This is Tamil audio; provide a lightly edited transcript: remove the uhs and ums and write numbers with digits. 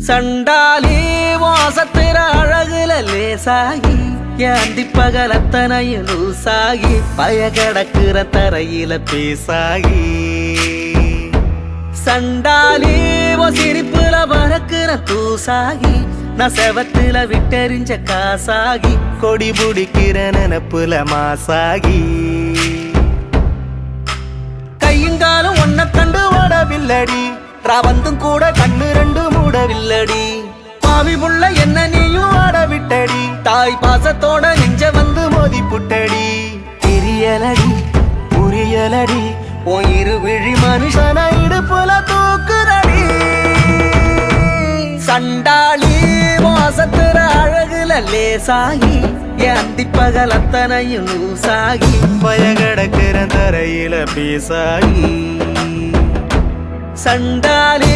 சண்டாலி வாசத்திர அழகுல லேசாகி ஏந்தி பகலத்தனையும் லூசாகி பய கிடக்குற தரையில பேசாகி சண்டாலி சிரிப்புல பறக்குற தூசாகி நான் செவத்துல விட்டெறிஞ்ச காசாகி கொடி புடிக்கிற நினப்புல மாசாகி கையுங்காலும் ஒன்ன கண்டு ஓடவில்லடி ராவந்தும் கூட கண்ணு ரெண்டு மூடவில்லடி பாவி புள்ள என்ன நீயும் ஆட விட்டடி தாய் பாசத்தோட நெஞ்ச வந்து மோதி புட்டடி தெரியலடி புரியலடி உன் இருவிழி மனுஷன இடுப்புல தூக்குறடி சண்டாளி வாசத்துற அழகுல லேசாகி ஏந்தி பகலத்தனையும் லூசாகி பய கிடக்கிற தரையில பேசாகி சண்டாளி